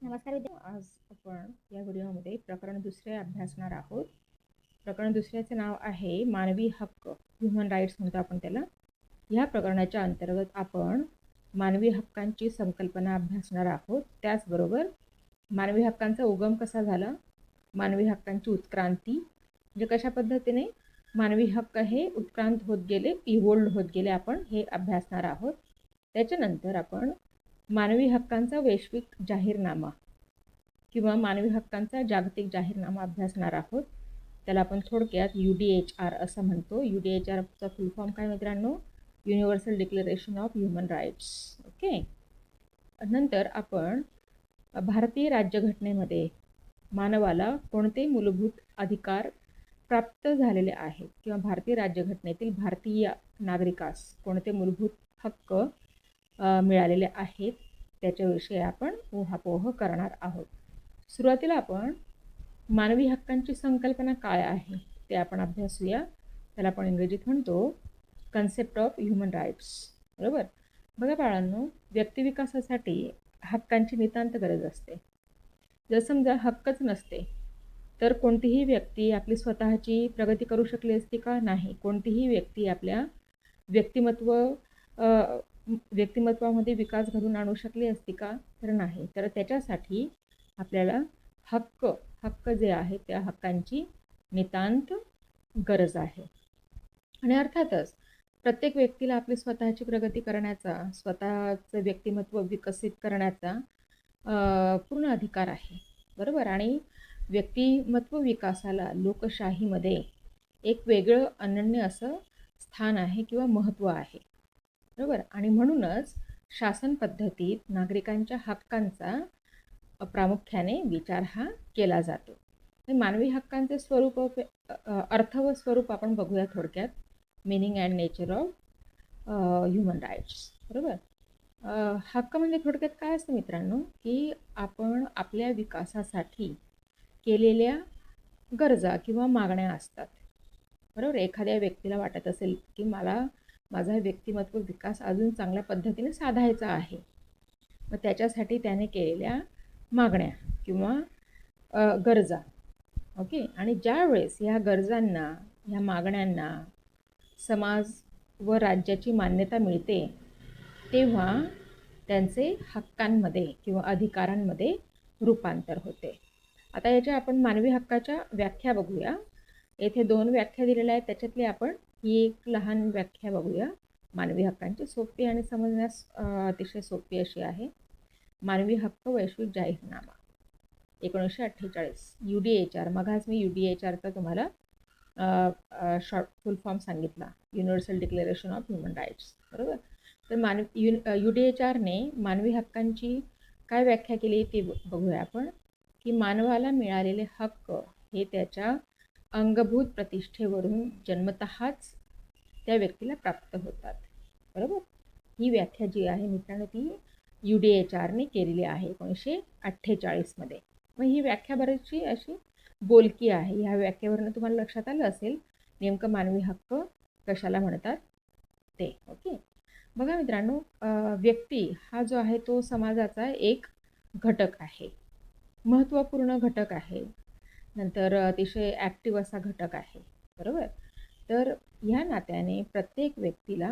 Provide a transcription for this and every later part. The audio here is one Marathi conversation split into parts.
नमस्कार आज आपण या व्हिडिओमध्ये प्रकरण दुसरे अभ्यासणार आहोत. प्रकरण दुसऱ्याचे नाव आहे मानवी हक्क, ह्युमन राईट्स म्हणतो आपण त्याला. ह्या प्रकरणाच्या अंतर्गत आपण मानवी हक्कांची संकल्पना अभ्यासणार आहोत. त्याचबरोबर मानवी हक्कांचा उगम कसा झाला, मानवी हक्कांची उत्क्रांती म्हणजे कशा पद्धतीने मानवी हक्क हे उत्क्रांत होत गेले, इव्होल्ड होत गेले, आपण हे अभ्यासणार आहोत. त्याच्यानंतर आपण मानवी हक्कांचा वैश्विक जाहीरनामा किंवा मानवी हक्कांचा जागतिक जाहीरनामा अभ्यासणार आहोत. त्याला आपण थोडक्यात UDHR असं म्हणतो. UDHRचा फुल फॉर्म काय मित्रांनो? Universal declaration of human rights. Okay. नंतर आपण भारतीय राज्यघटनेमध्ये मानवाला कोणते मूलभूत अधिकार प्राप्त झालेले आहेत किंवा भारतीय राज्यघटनेतील भारतीय नागरिकास कोणते मूलभूत हक्क मिळालेले आहेत त्याच्याविषयी आपण ऊहापोह करणार आहोत. सुरुवातीला आपण मानवी हक्कांची संकल्पना काय आहे ते आपण अभ्यासूया. त्याला आपण इंग्रजीत म्हणतो कन्सेप्ट ऑफ ह्युमन राईट्स. बरोबर. बघा बाळांनो, व्यक्तिविकासासाठी हक्कांची नितांत गरज असते. जर समजा हक्कच नसते तर कोणतीही व्यक्ती आपली स्वतःची प्रगती करू शकली असती का? नाही. कोणतीही व्यक्ती आपल्या व्यक्तिमत्वामध्ये विकास घडवून आणू शकली असती का? तर नाही. तर त्याच्यासाठी आपल्याला हक्क जे आहे त्या हक्कांची नितांत गरज आहे. आणि अर्थातच प्रत्येक व्यक्तीला आपली स्वतःची प्रगती करण्याचा, स्वतःचं व्यक्तिमत्व विकसित करण्याचा पूर्ण अधिकार आहे. बरोबर. आणि व्यक्तिमत्व विकासाला लोकशाहीमध्ये एक वेगळं अनन्य असं स्थान आहे किंवा महत्त्व आहे. बरोबर. आणि म्हणूनच शासन पद्धतीत नागरिकांच्या हक्कांचा प्रामुख्याने विचार हा केला जातो. मानवी हक्कांचे स्वरूप, अर्थ व स्वरूप आपण बघूया थोडक्यात. Meaning and nature of human rights. बरोबर. हक्क म्हणजे थोडक्यात काय असतं मित्रांनो, की आपण आपल्या विकासासाठी केलेल्या गरजा किंवा मागण्या असतात. बरोबर. एखाद्या व्यक्तीला वाटत असेल की मला माझा व्यक्तिमत्व विकास अजून चांगल्या पद्धतीने साधायचा आहे, मग त्याच्यासाठी त्याने केलेल्या मागण्या किंवा गरजा. ओके. आणि ज्या वेळेस ह्या गरजांना, ह्या मागण्यांना समाज व राज्याची मान्यता मिळते तेव्हा त्यांचे हक्कांमध्ये किंवा अधिकारांमध्ये रूपांतर होते. आता याच्या आपण मानवी हक्काच्या व्याख्या बघूया. येथे 2 व्याख्या दिलेल्या आहेत. त्याच्यातली आपण ही एक लहान व्याख्या बघूया मानवी हक्कांची. सोपी आणि समजण्यास अतिशय सोपी अशी आहे. मानवी हक्क वैश्विक जाहीरनामा 1948 UDHR. मगाच मी UDHRचा तुम्हाला शॉर्ट फुल फॉर्म सांगितला, universal declaration of human rights. बरोबर. तर UDHRने मानवी हक्कांची काय व्याख्या केली ते बघूया आपण. की मानवाला मिळालेले हक्क हे त्याच्या अंगभूत प्रतिष्ठेवरून जन्मतःच त्या व्यक्तीला प्राप्त होतात. बरोबर. ही व्याख्या जी आहे मित्रांनो ती UDHRने केलेली आहे 1948 मध्ये. मग ही व्याख्या बरीचशी अशी बोलकी आहे. ह्या व्याख्येवरून तुम्हाला लक्षात आलं असेल नेमकं मानवी हक्क कशाला म्हणतात ते. ओके. बघा मित्रांनो, व्यक्ती हा जो आहे तो समाजाचा एक घटक आहे, महत्त्वपूर्ण घटक आहे, नंतर अतिशय ॲक्टिव्ह असा घटक आहे. बरोबर. तर ह्या नात्याने प्रत्येक व्यक्तीला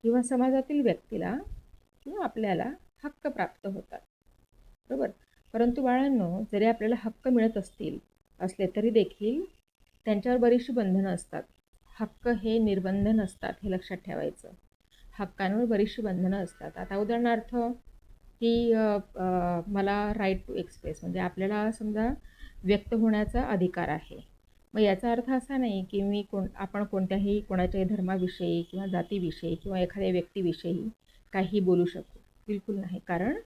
किंवा समाजातील व्यक्तीला किंवा आपल्याला हक्क प्राप्त होतात. बरोबर. परंतु बाळांनो, जरी आपल्याला हक्क मिळत असले तरी देखील त्यांच्यावर बरीचशी बंधनं असतात. हक्क हे निर्बंध नसतात, हे लक्षात ठेवायचं. हक्कांवर बरीचशी बंधनं असतात. आता उदाहरणार्थ की मला राईट टू एक्सप्रेस म्हणजे आपल्याला समजा व्यक्त होण्याचा अधिकार आहे. मग याचा अर्थ असा नाही की आपण कोणाच्याही धर्माविषयी किंवा जातीविषयी किंवा एखाद्या व्यक्तीविषयी काही बोलू शकू. बिलकुल नाही. कारण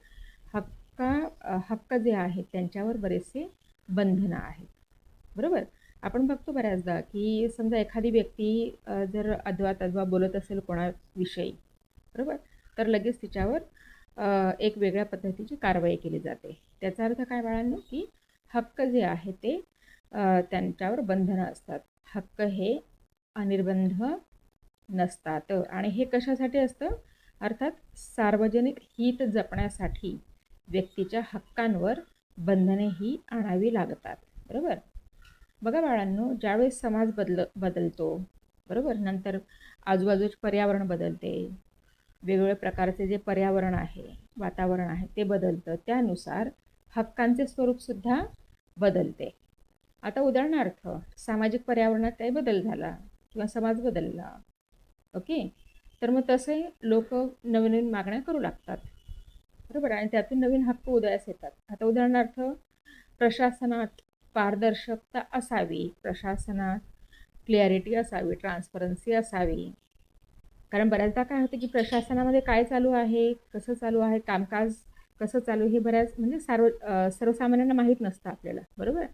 हक्क जे आहेत त्यांच्यावर बरेचसे बंधनं आहेत. बरोबर. आपण बघतो बऱ्याचदा की समजा एखादी व्यक्ती जर अद्वा बोलत असेल कोणाविषयी, बरोबर, तर लगेच तिच्यावर एक वेगळ्या पद्धतीची कारवाई केली जाते. त्याचा अर्थ काय बाळांनो, की हक्क जे आहे ते त्यांच्यावर बंधनं असतात. हक्क हे अनिर्बंध नसतात. आणि हे कशासाठी असतं? अर्थात सार्वजनिक हित जपण्यासाठी व्यक्तीच्या हक्कांवर बंधनेही आणावी लागतात. बरोबर. बघा बाळांनो, ज्यावेळेस समाज बदलतो, बरोबर, नंतर आजूबाजूचे पर्यावरण बदलते, वेगवेगळ्या प्रकारचे जे पर्यावरण आहे, वातावरण आहे ते बदलतं, त्यानुसार हक्कांचे स्वरूपसुद्धा बदलते. आता उदाहरणार्थ सामाजिक पर्यावरणात काही बदल झाला किंवा समाज बदलला, ओके, तर मग तसे लोक नवीन नवीन मागण्या करू लागतात. बरोबर. आणि त्यातून नवीन हक्क उदयास येतात. आता उदाहरणार्थ प्रशासनात पारदर्शकता असावी, प्रशासनात क्लिअरिटी असावी, ट्रान्सपरन्सी असावी. कारण बऱ्याचदा काय होतं की प्रशासनामध्ये काय चालू आहे, कसं चालू आहे, कामकाज कसं चालू हे बऱ्याच म्हणजे सर्वसामान्यांना माहीत नसतं आपल्याला. बरोबर.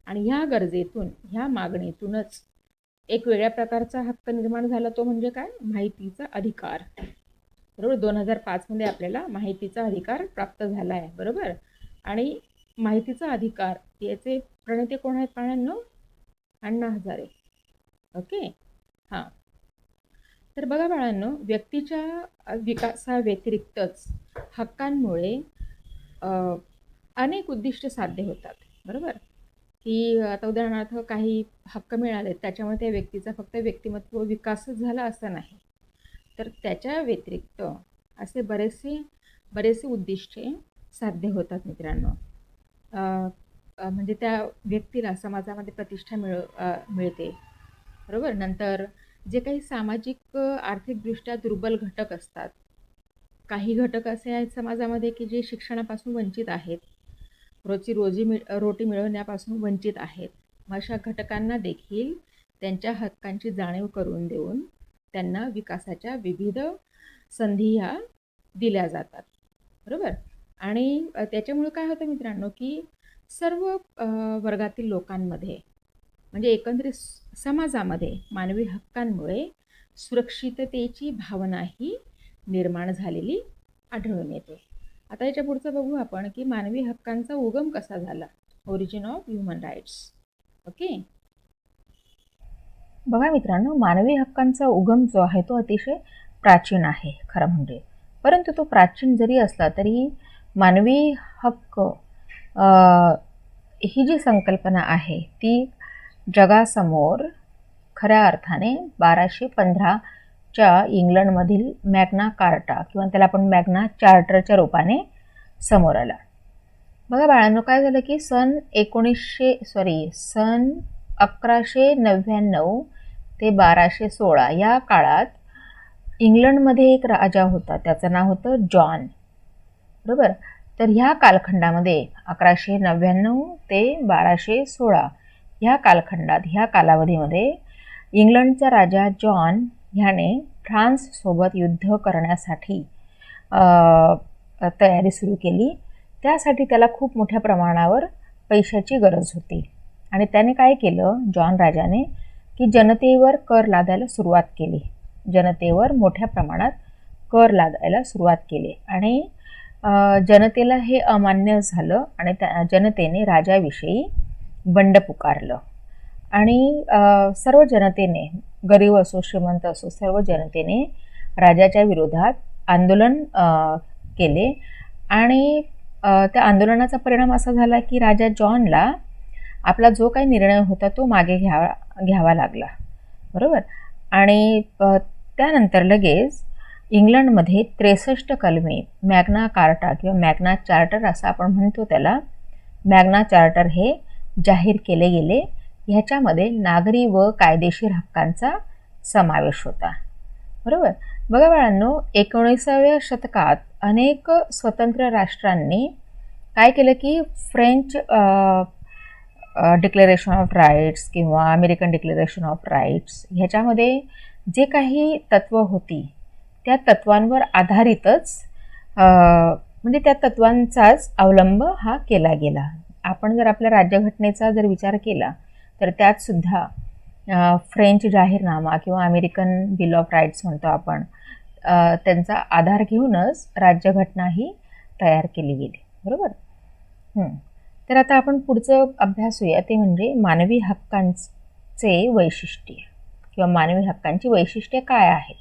आणि ह्या गरजेतून, ह्या मागणीतूनच एक वेगळ्या प्रकारचा हक्क निर्माण झाला, तो म्हणजे काय, माहितीचा अधिकार. बरोबर. 2005 आपल्याला माहितीचा अधिकार प्राप्त झाला आहे. बरोबर. आणि माहितीचा अधिकार याचे प्रणेते कोण आहेत बाळांनो? अण्णा हजारे. ओके. हां. तर बघा बाळांनो, व्यक्तीच्या विकासाव्यतिरिक्तच हक्कांमुळे अनेक उद्दिष्ट साध्य होतात. बरोबर. की आता उदाहरणार्थ काही हक्क मिळाले, त्याच्यामुळे त्या व्यक्तीचा फक्त व्यक्तिमत्व विकासच झाला असं नाही, तर त्याच्या व्यतिरिक्त असे बरेचसे उद्दिष्टे साध्य होतात मित्रांनो. म्हणजे त्या व्यक्तीला समाजामध्ये प्रतिष्ठा मिळते. बरोबर. नंतर जे काही सामाजिक आर्थिकदृष्ट्या दुर्बल घटक असतात, काही घटक असे आहेत समाजामध्ये की जे शिक्षणापासून वंचित आहेत, रोटी मिळवण्यापासून वंचित आहेत. अशा घटकांना देखील त्यांच्या हक्कांची जाणीव करून देऊन त्यांना विकासाच्या विविध संधी ह्या दिल्या जातात. बरोबर. आणि त्याच्यामुळे काय होतं मित्रांनो की सर्व वर्गातील लोकांमध्ये म्हणजे एकंदरीत समाजामध्ये मानवी हक्कांमुळे सुरक्षिततेची भावनाही निर्माण झालेली आढळून येते. आता याच्या पुढचं बघू आपण की मानवी हक्कांचा उगम कसा झाला, origin of human rights. Okay. बघा मित्रांनो, मानवी हक्कांचा उगम जो आहे तो अतिशय प्राचीन आहे खरं म्हणजे. परंतु तो प्राचीन जरी असला तरी मानवी हक्क ही जी संकल्पना आहे ती जगासमोर खऱ्या अर्थाने 1215च्या इंग्लंडमधील मॅग्ना कार्टा किंवा त्याला आपण मॅग्ना चार्टरच्या रूपाने समोर आला. बघा बाळांनो, काय झालं की सन 1199 ते 1216 या काळात इंग्लंडमध्ये एक राजा होता, त्याचं नाव होतं जॉन. बरोबर. तर ह्या कालखंडामध्ये 1199 ते 1216 ह्या कालखंडात, ह्या कालावधीमध्ये इंग्लंडचा राजा जॉन ह्याने फ्रान्ससोबत युद्ध करण्यासाठी तयारी सुरू केली. त्यासाठी त्याला खूप मोठ्या प्रमाणावर पैशाची गरज होती आणि त्याने काय केलं, जॉन राजाने, की जनतेवर कर लादायला सुरुवात केली. जनतेवर मोठ्या प्रमाणात कर लादायला सुरुवात केली आणि जनतेला हे अमान्य झालं आणि त्या जनतेने राजाविषयी बंड पुकारलं. आणि सर्व जनतेने, गरीब असो श्रीमंत असो, सर्व जनतेने राजाच्या विरोधात आंदोलन केले. आणि त्या आंदोलनाचा परिणाम असा झाला की राजा जॉनला आपला जो काही निर्णय होता तो मागे घ्यावा लागला. बरोबर. आणि त्यानंतर लगेच इंग्लंडमध्ये 63 कलमे मॅग्ना कार्टा किंवा मॅग्ना चार्टर असं आपण म्हणतो त्याला, मॅग्ना चार्टर हे जाहीर केले गेले. ह्याच्यामध्ये नागरी व कायदेशीर हक्कांचा समावेश होता. बरोबर. बघा बाळांनो, 19व्या शतकात अनेक स्वतंत्र राष्ट्रांनी काय केलं की फ्रेंच डिक्लेरेशन ऑफ राईट्स किंवा अमेरिकन डिक्लेरेशन ऑफ राईट्स ह्याच्यामध्ये जे काही तत्त्व होती त्या तत्वांवर आधारितच म्हणजे त्या तत्वांचाच अवलंब हा केला गेला. आपण जर आपल्या राज्यघटनेचा जर विचार केला तर त्यात सुद्धा फ्रेंच जाहीरनामा किंवा अमेरिकन बिल ऑफ राईट्स म्हणतो आपण, त्यांचा आधार घेऊनच राज्यघटना ही तयार केली गेली. बरोबर. तर आता आपण पुढचं अभ्यासूया, ते म्हणजे मानवी हक्कांचे वैशिष्ट्य किंवा मानवी हक्कांची वैशिष्ट्ये काय आहेत.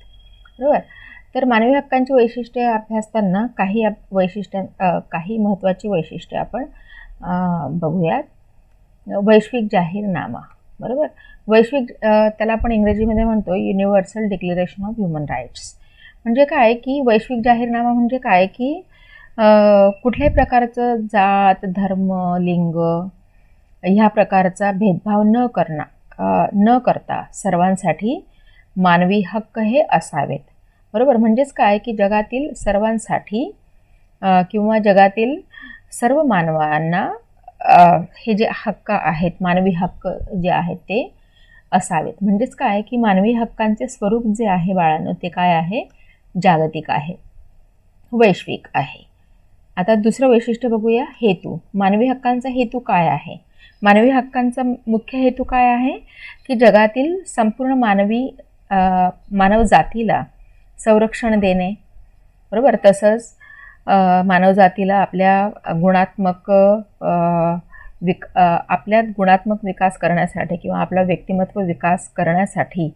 बरोबर. तर मानवी हक्कांची वैशिष्ट्ये अभ्यासताना काही महत्त्वाची वैशिष्ट्ये आपण बघूयात. वैश्विक जाहीरनामा, बरोबर. त्याला आपण इंग्रजीमध्ये म्हणतो universal declaration of human rights. म्हणजे काय की वैश्विक जाहीरनामा म्हणजे काय की कुठल्याही प्रकारचं जात, धर्म, लिंग ह्या प्रकारचा भेदभाव न करता सर्वांसाठी मानवी हक्क हे असावेत, बरोबर. म्हणजेच काय की जगातील सर्वांसाठी किंवा जगातील सर्व मानवांना हे जे हक्क आहेत, मानवी हक्क जे आहेत ते असावेत. म्हणजेच काय की मानवी हक्कांचे स्वरूप जे आहे बाळांनो ते काय आहे, जागतिक आहे, वैश्विक आहे. आता दुसरं वैशिष्ट्य बघूया, हेतू. मानवी हक्कांचा हेतू काय आहे? मानवी हक्कांचा मुख्य हेतू काय आहे की जगातील संपूर्ण मानव जातीला संरक्षण देणे, बरोबर. तसंच मानवजातीला आपल्या गुणात्मक विकास करण्यासाठी किंवा आपला व्यक्तिमत्व विकास करण्यासाठी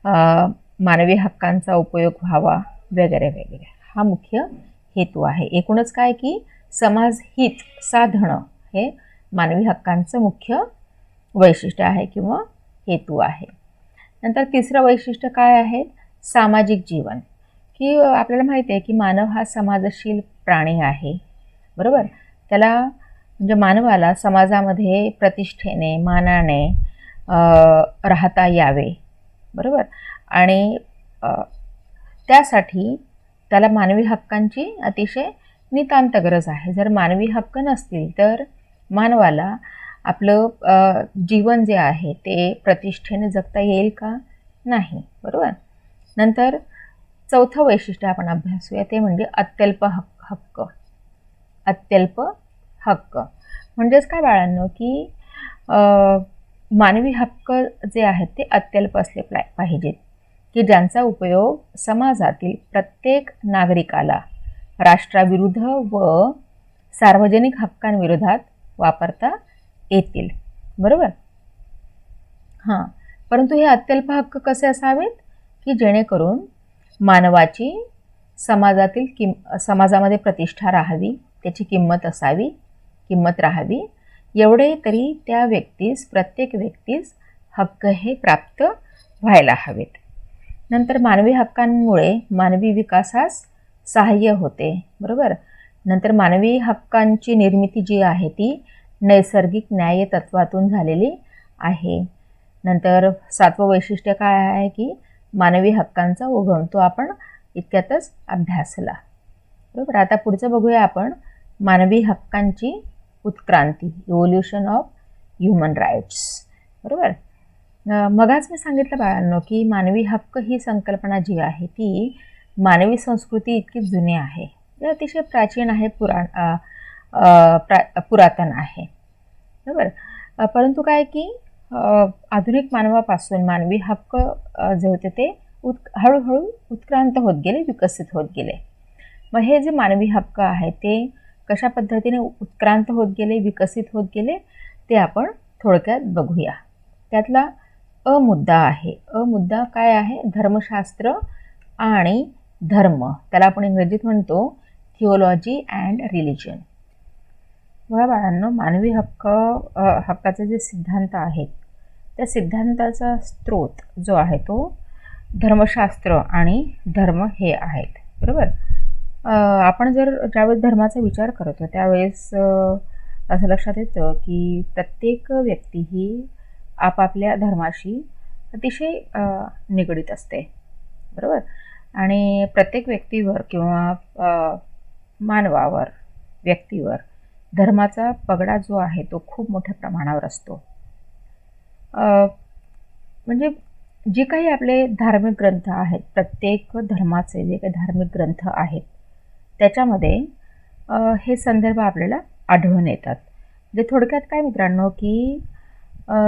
मानवी हक्कांचा उपयोग व्हावा वगैरे वगैरे, हा मुख्य हेतू आहे. एकूणच काय की समाजहित साधणं हे मानवी हक्कांचं मुख्य वैशिष्ट्य आहे किंवा हेतू आहे. नंतर तिसरं वैशिष्ट्य काय आहे, सामाजिक जीवन. की आपल्याला माहिती आहे की मानव हा समाजशील प्राणी आहे, बरोबर. त्याला म्हणजे मानवाला समाजामध्ये प्रतिष्ठेने, मानाने राहता यावे, बरोबर. आणि त्यासाठी त्याला मानवी हक्कांची अतिशय नितांत गरज आहे. जर मानवी हक्क नसतील तर मानवाला आपलं जीवन जे आहे ते प्रतिष्ठेने जगता येईल का? नाही, बरोबर. नंतर चौथं वैशिष्ट्य आपण अभ्यासूया, ते म्हणजे अत्यल्प हक्क. अत्यल्प हक्क म्हणजेच काय बाळांनो की मानवी हक्क जे आहेत ते अत्यल्प असले पाहिजेत की ज्यांचा उपयोग समाजातील प्रत्येक नागरिकाला राष्ट्राविरुद्ध व सार्वजनिक हक्कांविरोधात वापरता येतील, बरोबर. परंतु हे अत्यल्प हक्क कसे असावेत की जेणेकरून मानवाची समाजामध्ये प्रतिष्ठा राहावी, त्याची किंमत राहावी, एवढे तरी प्रत्येक व्यक्तीस हक्क हे प्राप्त व्हायला हवेत. नंतर मानवी हक्कांमुळे मानवी विकासास सहाय्य होते, बरोबर. नंतर मानवी हक्कांची निर्मिती जी आहे ती नैसर्गिक न्याय तत्वातून झालेली आहे. नंतर सातवं वैशिष्ट्य काय आहे की मानवी हक्कांचा उगम, तो आपण इतक्यातच अभ्यासला, बरोबर. आता पुढचं बघूया आपण, मानवी हक्कांची उत्क्रांती, इव्होल्युशन ऑफ ह्युमन राईट्स, बरोबर. मगाच मी सांगितलं बाळांनो की मानवी हक्क ही संकल्पना जी आहे ती मानवी संस्कृती इतकी जुनी आहे, ते अतिशय प्राचीन आहे, पुरातन आहे, बरोबर. परंतु काय की आधुनिक मानवापासून मानवी हक्क जे होते ते हळूहळू उत्क्रांत होत गेले, विकसित होत गेले. मग हे जे मानवी हक्क आहे ते कशा पद्धतीने उत्क्रांत होत गेले, विकसित होत गेले ते आपण थोडक्यात बघूया. त्यातला मुद्दा आहे, मुद्दा काय आहे, धर्मशास्त्र आणि धर्म. त्याला आपण इंग्रजीत म्हणतो थिओलॉजी अँड रिलिजन. बघा बाळांनो, मानवी हक्काचे जे सिद्धांत आहेत त्या सिद्धांताचा स्रोत जो आहे तो धर्मशास्त्र आणि धर्म हे आहेत, बरोबर. आपण ज्यावेळेस धर्माचा विचार करतो त्यावेळेस असं लक्षात येतं की प्रत्येक व्यक्ती ही आपापल्या धर्माशी अतिशय निगडीत असते, बरोबर. आणि प्रत्येक व्यक्तीवर किंवा मानवावर, व्यक्तीवर धर्माचा पगडा जो आहे तो खूप मोठ्या प्रमाणावर असतो. म्हणजे जे काही आपले धार्मिक ग्रंथ आहेत, प्रत्येक धर्माचे जे काही धार्मिक ग्रंथ आहेत त्याच्यामध्ये हे संदर्भ आपल्याला आढळून येतात. म्हणजे थोडक्यात काय मित्रांनो की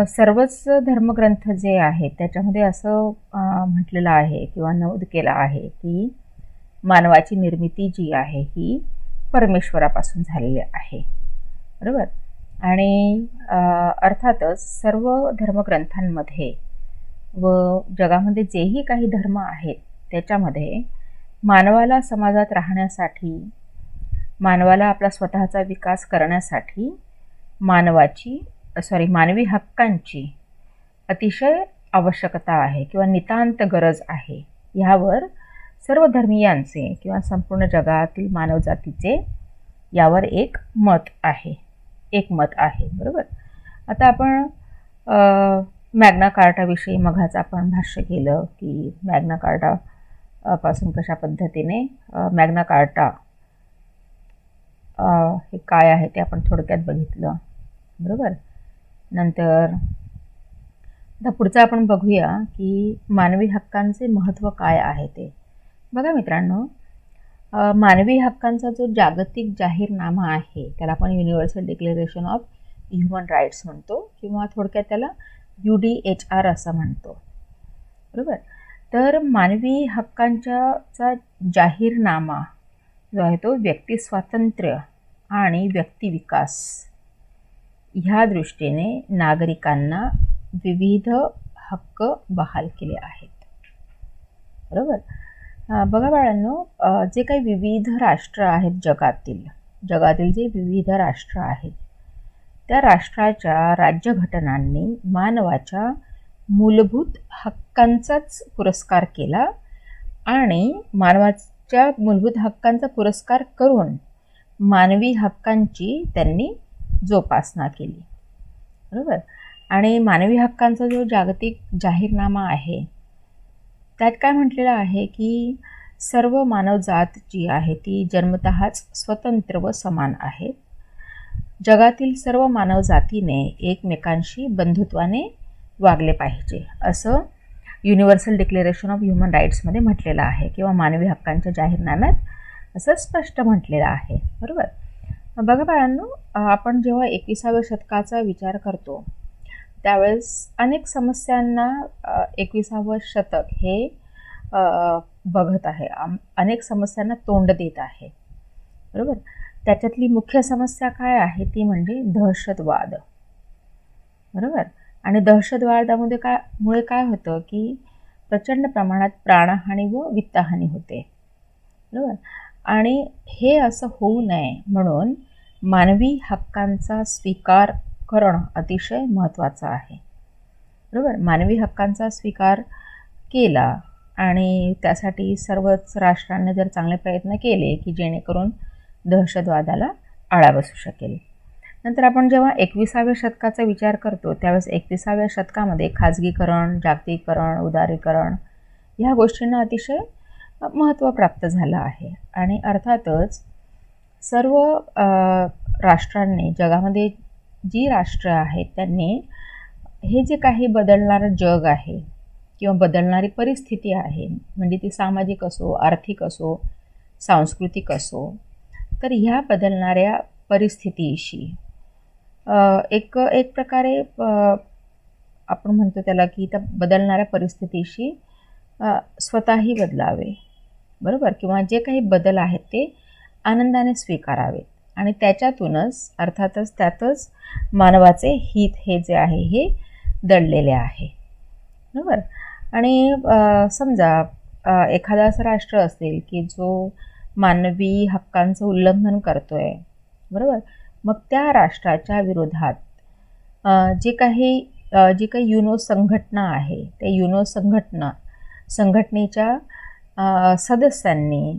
सर्वच धर्मग्रंथ जे आहेत त्याच्यामध्ये असं म्हटलेलं आहे किंवा नमूद केलं आहे की मानवाची निर्मिती जी आहे ही परमेश्वरापासून झालेली आहे, बरोबर. आणि अर्थातच सर्व धर्मग्रंथांमध्ये व जगामध्ये जेही काही धर्म आहेत त्याच्यामध्ये मानवाला समाजात राहण्यासाठी, मानवाला आपला स्वतःचा विकास करण्यासाठी मानवी हक्कांची अतिशय आवश्यकता आहे किंवा नितांत गरज आहे. ह्यावर सर्व धर्मीयांचे किंवा संपूर्ण जगातील मानवजातीचे यावर एक मत आहे. बरोबर. आता आपण मॅग्ना कार्टाविषयी मघाच आपण भाष्य केलं की मॅग्ना कार्टा पासून कशा पद्धतीने मॅग्ना कार्टा हे काय आहे ते आपण थोडक्यात बघितलं. बरोबर. नंतर आता पुढचं आपण बघूया की मानवी हक्कांचे महत्त्व काय आहे ते. बघा मित्रांनो, मानवी हक्कांचा जो जागतिक जाहीरनामा आहे त्याला आपण universal declaration of human rights म्हणतो किंवा थोडक्यात त्याला UDHR असं म्हणतो. बरोबर. तर मानवी हक्कांचा जाहीरनामा जो आहे तो व्यक्ती स्वातंत्र्य आणि व्यक्तिविकास ह्या दृष्टीने नागरिकांना विविध हक्क बहाल केले आहेत. बरोबर. बघा बाळांनो, जे काही विविध राष्ट्र आहेत जगातील जे विविध राष्ट्र आहेत त्या राष्ट्राच्या राज्यघटनांनी मानवाच्या मूलभूत हक्कांचाच पुरस्कार केला आणि मानवाच्या मूलभूत हक्कांचा पुरस्कार करून मानवी हक्कांची त्यांनी जोपासना केली. बरोबर. आणि मानवी हक्कांचा जो जागतिक जाहीरनामा आहे त्यात काय म्हटलेलं आहे की सर्व मानवजात जी आहे ती जन्मतःच स्वतंत्र व समान आहे. जगातील सर्व मानवजातीने एकमेकांशी बंधुत्वाने वागले पाहिजे असं युनिव्हर्सल डिक्लेरेशन ऑफ ह्युमन राईट्समध्ये म्हटलेलं आहे किंवा मानवी हक्कांच्या जाहीरनाम्यात असं स्पष्ट म्हटलेलं आहे. बरोबर. बघा बाळांनो, आपण जेव्हा 21व्या शतकाचा विचार करतो त्यावेळेस अनेक समस्यांना 21वं शतक हे बघत आहे, अनेक समस्यांना तोंड देत आहे. बरोबर. त्याच्यातली मुख्य समस्या काय आहे ती म्हणजे दहशतवाद. बरोबर. आणि दहशतवादामध्ये मुळे काय होतं की प्रचंड प्रमाणात प्राणहानी व वित्तहानी होते. बरोबर. आणि हे असं होऊ नये म्हणून मानवी हक्कांचा स्वीकार करणं अतिशय महत्त्वाचं आहे. बरोबर. मानवी हक्कांचा स्वीकार केला आणि त्यासाठी सर्वच राष्ट्रांनी जर चांगले प्रयत्न केले की जेणेकरून दहशतवादाला आळा बसू शकेल. नंतर आपण जेव्हा 21व्या शतकाचा विचार करतो त्यावेळेस 21व्या शतकामध्ये खाजगीकरण, जागतिकीकरण, उदारीकरण ह्या गोष्टींना अतिशय महत्त्व प्राप्त झालं आहे. आणि अर्थातच सर्व राष्ट्रांनी, जगामध्ये जी राष्ट्र आहेत त्यांनी हे जे काही बदलणारं जग आहे किंवा बदलणारी परिस्थिती आहे, म्हणजे ती सामाजिक असो, आर्थिक असो, सांस्कृतिक असो, तर ह्या बदलणाऱ्या परिस्थितीशी एक प्रकारे आपण म्हणतो त्याला की त्या बदलणाऱ्या परिस्थितीशी स्वतःही बदलावे. बरोबर. किंवा जे काही बदल आहेत ते आनंदाने स्वीकारावे आणि त्याच्यातूनच अर्थातच त्यातच मानवाचे हित हे जे आहे हे दडलेले आहे. बरोबर. आणि समजा एखादा असं राष्ट्र असेल की जो मानवी हक्कांचं उल्लंघन करतोय. बरोबर. मग त्या राष्ट्राच्या विरोधात जी काही युनो संघटना आहे त्या युनो संघटनेच्या सदस्यांनी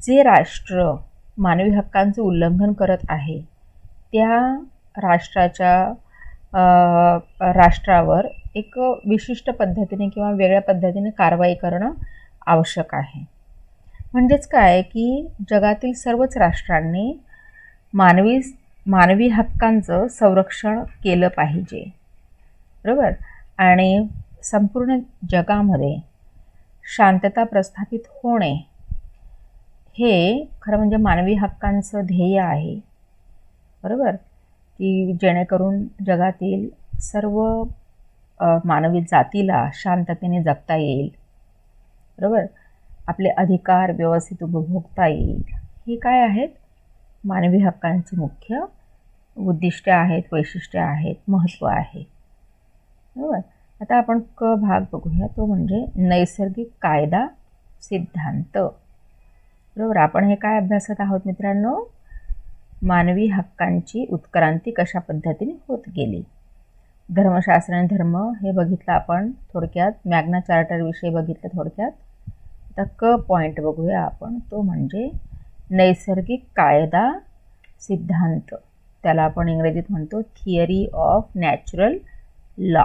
जे राष्ट्र मानवी हक्कांचं उल्लंघन करत आहे त्या राष्ट्रावर एक विशिष्ट पद्धतीने किंवा वेगळ्या पद्धतीने कारवाई करणं आवश्यक आहे. म्हणजेच काय की जगातील सर्वच राष्ट्रांनी मानवी हक्कांचं संरक्षण केलं पाहिजे. बरोबर. आणि संपूर्ण जगामध्ये शांतता प्रस्थापित होणे हे खरं म्हणजे मानवी हक्कांचं ध्येय आहे. बरोबर. की जेणेकरून जगातील सर्व मानवी जातीला शांततेने जगता येईल. बरोबर. आपले अधिकार व्यवस्थित उपभोगता येईल. ही काय आहेत मानवी हक्कांची मुख्य उद्दिष्टे आहेत, वैशिष्ट्ये आहेत, महत्त्व आहे. बरोबर. आता आपण क भाग बघूया, तो म्हणजे नैसर्गिक कायदा सिद्धांत. बरोबर, आपण हे काय अभ्यासत आहोत मित्रांनो? मानवी हक्कांची उत्क्रांती कशा पद्धतीने होत गेली. धर्मशास्त्र आणि धर्म हे बघितलं आपण थोडक्यात, मॅग्ना चार्टर विषयी बघितलं थोडक्यात. आता क पॉईंट बघूया आपण, तो म्हणजे नैसर्गिक कायदा सिद्धांत. त्याला आपण इंग्रजीत म्हणतो थिअरी ऑफ नॅचरल लॉ.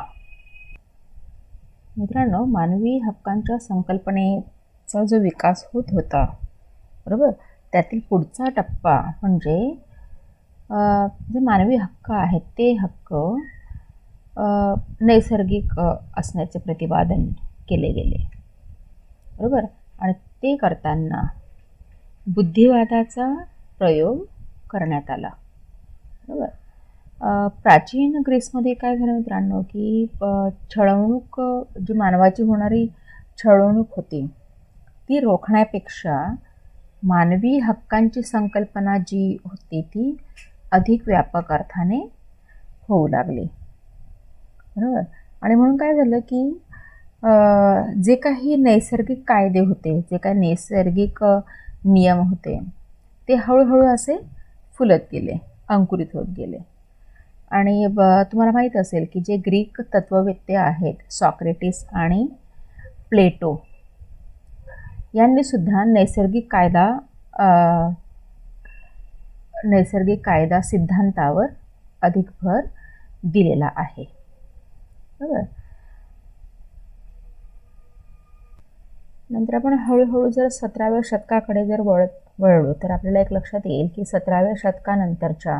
मित्रांनो, मानवी हक्कांच्या संकल्पनेचा जो विकास होत होता, बरोबर, त्यातील पुढचा टप्पा म्हणजे जे मानवी हक्क आहेत ते हक्क नैसर्गिक असण्याचे प्रतिपादन केले गेले. बरोबर, आणि ते करताना बुद्धिवादाचा प्रयोग करण्यात आला. बरोबर, प्राचीन ग्रीसमध्ये काय झालं मित्रांनो की छळवणूक, जी मानवाची होणारी छळवणूक होती ती रोखण्यापेक्षा मानवी हक्कांची संकल्पना जी होती ती अधिक व्यापक अर्थाने होऊ लागली. बरोबर, आणि म्हणून काय झालं की जे काही नैसर्गिक कायदे होते, जे काही नैसर्गिक नियम होते ते हळूहळू असे फुलत गेले, अंकुरित होत गेले. आणि तुम्हाला माहीत असेल की जे ग्रीक तत्ववेत्ते आहेत सॉक्रेटिस आणि प्लेटो यांनी सुद्धा नैसर्गिक कायदा सिद्धांतावर अधिक भर दिलेला आहे. बरोबर, नंतर आपण हळूहळू जर 17व्या शतकाकडे जर वळलो तर आपल्याला एक लक्षात येईल की 17व्या शतकानंतरच्या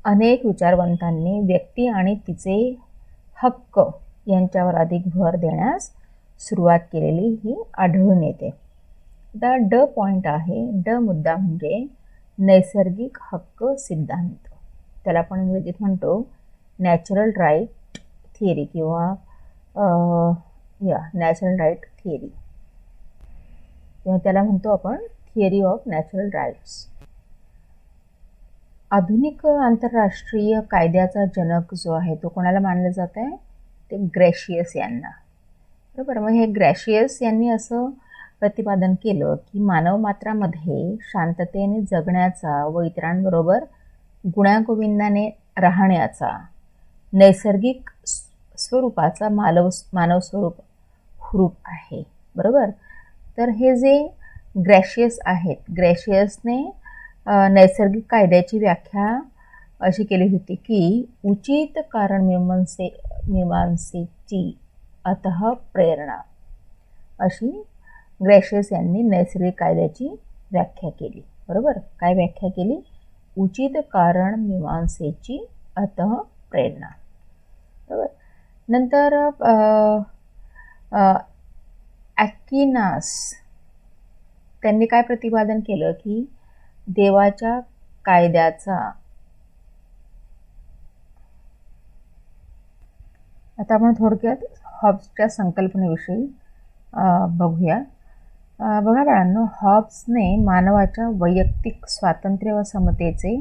अनेक विचारवंतांनी व्यक्ती आणि तिचे हक्क यांच्यावर अधिक भर देण्यास सुरुवात केलेली ही आढळून येते. आता ड पॉईंट आहे, ड मुद्दा म्हणजे नैसर्गिक हक्क सिद्धांत. त्याला आपण इंग्रजीत म्हणतो नॅचरल राईट थिअरी किंवा नॅचरल राईट थिअरी, किंवा त्याला म्हणतो आपण थिअरी ऑफ नॅचरल राईट्स. आधुनिक आंतरराष्ट्रीय कायद्याचा जनक जो आहे तो कोणाला मानलं जात आहे? ते ग्रॅशियस यांना. बरोबर, मग हे ग्रॅशियस यांनी असं प्रतिपादन केलं की मानवमात्रामध्ये शांततेने जगण्याचा व इतरांबरोबर गुण्यागोविंदाने राहण्याचा नैसर्गिक स्वरूपाचा मानव स्वरूप हुरूप आहे. बरोबर, तर हे जे ग्रॅशियस आहेत, ग्रॅशियसने नैसर्गिक कायद्याची व्याख्या अशी केली होती की उचित कारण मीमांसेची अतः प्रेरणा, अशी ग्रॅशियस यांनी नैसर्गिक कायद्याची व्याख्या केली. बरोबर, काय व्याख्या केली? उचित कारण मीमांसेची अतः प्रेरणा. बरोबर, नंतर ॲक्विनास त्यांनी काय प्रतिपादन केलं की देवाच्या कायद्याचा, आता आपण थोडक्यात हॉब्सच्या संकल्पनेविषयी बघूया. बघा बाळांनो, हॉब्सने मानवाच्या वैयक्तिक स्वातंत्र्य व समतेचे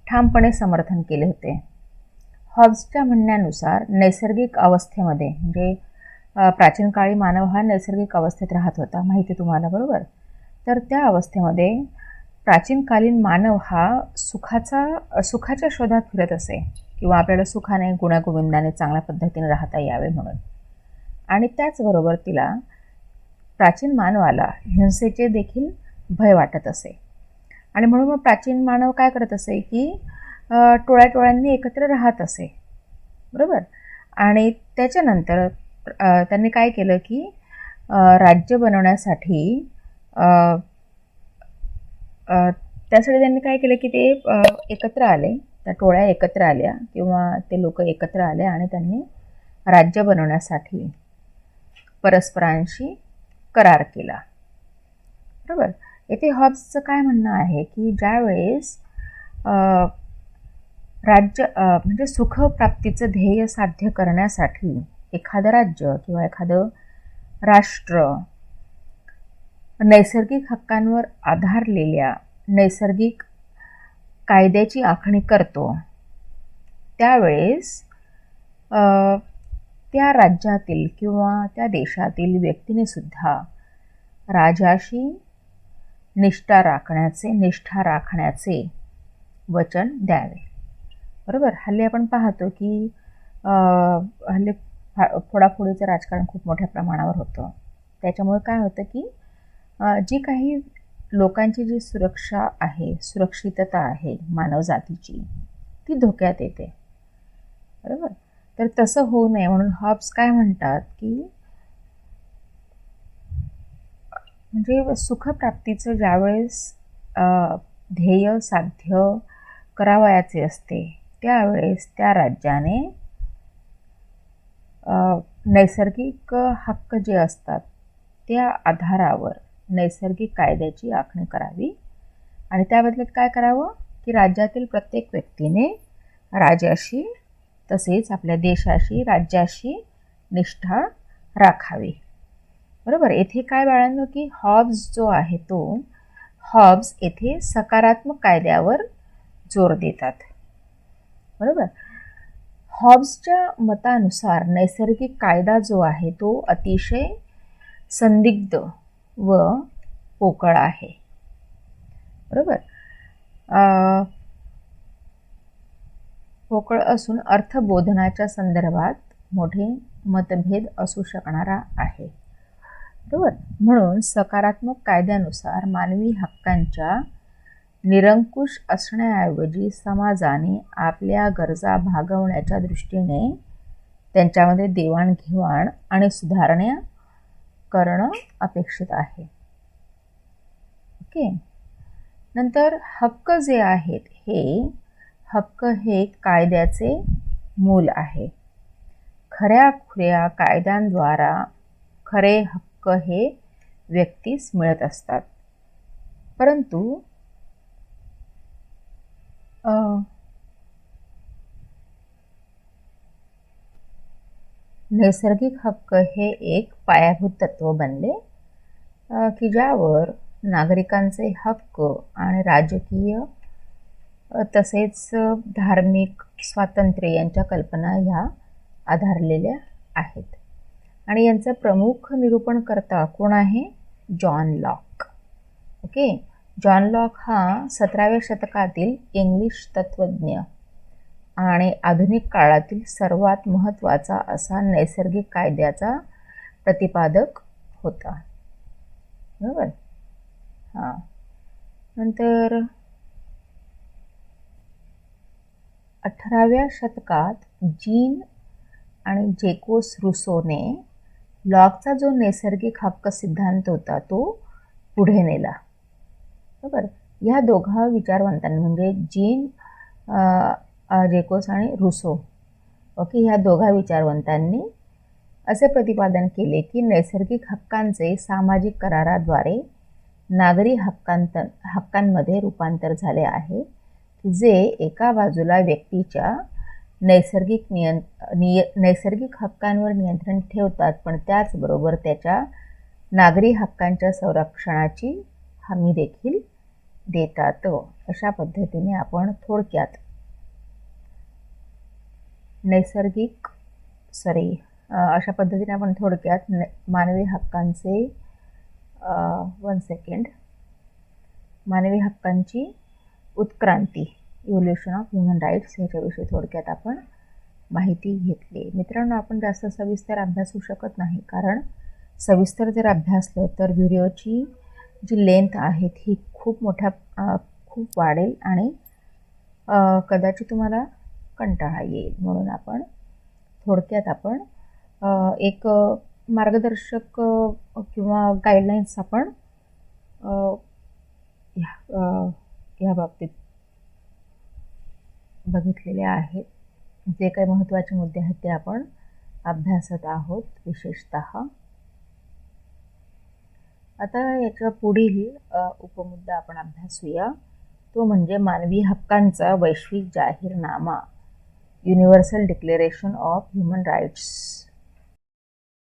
ठामपणे समर्थन केले होते. हॉब्सच्या म्हणण्यानुसार नैसर्गिक अवस्थेमध्ये, म्हणजे प्राचीन काळी मानव हा नैसर्गिक अवस्थेत राहत होता, माहिती तुम्हाला. बरोबर, तर त्या अवस्थेमध्ये प्राचीनकालीन मानव हा सुखाच्या शोधात फिरत असे, किंवा आपल्याला सुखाने गुण्यागोविंदाने चांगल्या पद्धतीने राहता यावे म्हणून. आणि त्याचबरोबर तिला प्राचीन मानवाला हिंसेचे देखील भय वाटत असे. आणि म्हणून मग प्राचीन मानव काय करत असे की टोळ्याटोळ्यांनी एकत्र राहत असे. बरोबर, आणि त्याच्यानंतर त्यांनी काय केलं की राज्य बनवण्यासाठी त्यासाठी त्यांनी काय केलं की ते एकत्र आले, त्या टोळ्या एकत्र आल्या किंवा ते लोक एकत्र आले आणि त्यांनी राज्य बनवण्यासाठी परस्परांशी करार केला. बरोबर, येथे हॉब्सचं काय म्हणणं आहे की ज्यावेळेस राज्य म्हणजे सुखप्राप्तीचं ध्येय साध्य करण्यासाठी एखादं राज्य किंवा एखादं राष्ट्र नैसर्गिक हक्कांवर आधारलेल्या नैसर्गिक कायद्याची आखणी करतो, त्यावेळेस त्या राज्यातील किंवा त्या देशातील व्यक्तीने सुद्धा राजाशी निष्ठा राखण्याचे वचन द्यावे. बरोबर. हल्ली आपण पाहतो की हल्ली फोडाफोडीचं राजकारण खूप मोठ्या प्रमाणावर होतं. त्याच्यामुळे काय होतं की जी काही लोकांची जी सुरक्षा आहे, सुरक्षितता आहे मानवजातीची, ती धोक्यात येते. बरोबर. तर तसं होऊ नये म्हणून हॉब्स काय म्हणतात की म्हणजे सुखप्राप्तीचं ज्यावेळेस ध्येय साध्य करावयाचे असते त्यावेळेस त्या राज्याने नैसर्गिक हक्क जे असतात त्या आधारावर नैसर्गिक कायद्याची आखणी करावी आणि त्या बदल्यात काय करावं की राज्यातील प्रत्येक व्यक्तीने राजाशी तसेच आपल्या देशाशी राज्याशी निष्ठा राखावी. बरोबर. येथे काय बाळांनो की हॉब्स जो आहे तो हॉब्स येथे सकारात्मक कायद्यावर जोर देतात. बरोबर. हॉब्सच्या मतानुसार नैसर्गिक कायदा जो आहे तो अतिशय संदिग्ध व पोकळ आहे. बरोबर. पोकळ असून अर्थबोधनाच्या संदर्भात मोठे मतभेद असू शकणारा आहे. बरोबर. म्हणून सकारात्मक कायद्यानुसार मानवी हक्कांच्या निरंकुश असण्याऐवजी समाजाने आपल्या गरजा भागवण्याच्या दृष्टीने त्यांच्यामध्ये देवाणघेवाण आणि सुधारणा करणं अपेक्षित आहे. ओके. नंतर हक्क जे आहेत हे कायद्याचे मूल आहे. खऱ्या कायद्यांद्वारा खरे हक्क हे व्यक्तीस मिळत असतात. परंतु नैसर्गिक हक्क हे एक पायाभूत तत्व बनले की ज्यावर नागरिकांचे हक्क आणि राजकीय तसेच धार्मिक स्वातंत्र्य यांच्या कल्पना ह्या आधारलेल्या आहेत. आणि यांचं प्रमुख निरूपणकर्ता कोण आहे? John Locke. Okay. John Locke हा 17व्या शतकातील इंग्लिश तत्त्वज्ञ आणि आधुनिक काळातील सर्वात महत्त्वाचा असा नैसर्गिक कायद्याचा प्रतिपादक होता. बरोबर. हां. नंतर 18व्या शतकात जीन आणि जेकोस रुसोने लॉकचा जो नैसर्गिक हक्क सिद्धांत होता तो पुढे नेला. बरोबर. ह्या दोघा विचारवंतांनी म्हणजे जीन जेकोस आणि रुसो, ओके, ह्या दोघा विचारवंतांनी असे प्रतिपादन केले की नैसर्गिक हक्कांचे सामाजिक कराराद्वारे नागरी हक्कांमध्ये रूपांतर झाले आहे, जे एका बाजूला व्यक्तीच्या नैसर्गिक हक्कांवर नियंत्रण ठेवतात पण त्याचबरोबर त्याच्या नागरी हक्कांच्या संरक्षणाची हमी देखील देतात. अशा पद्धतीने आपण थोडक्यात मानवी हक्कांची उत्क्रांती, इव्होल्युशन ऑफ ह्युमन राईट्स ह्याच्याविषयी थोडक्यात आपण माहिती घेतली. मित्रांनो, आपण जास्त सविस्तर अभ्यासू शकत नाही, कारण सविस्तर जर अभ्यासलं तर व्हिडिओची जी लेंथ आहे ही खूप वाढेल आणि कदाचित तुम्हाला कंटाळा येईल. म्हणून आपण थोडक्यात एक मार्गदर्शक किंवा गाईडलाईन्स आपण ह्या बाबतीत बघितलेले आहेत. जे काही महत्त्वाचे मुद्दे आहेत ते आपण अभ्यासत आहोत विशेषतः. आता याच्या पुढील उपमुद्दा आपण अभ्यासूया, तो म्हणजे मानवी हक्कांचा वैश्विक जाहीरनामा, universal declaration of human rights.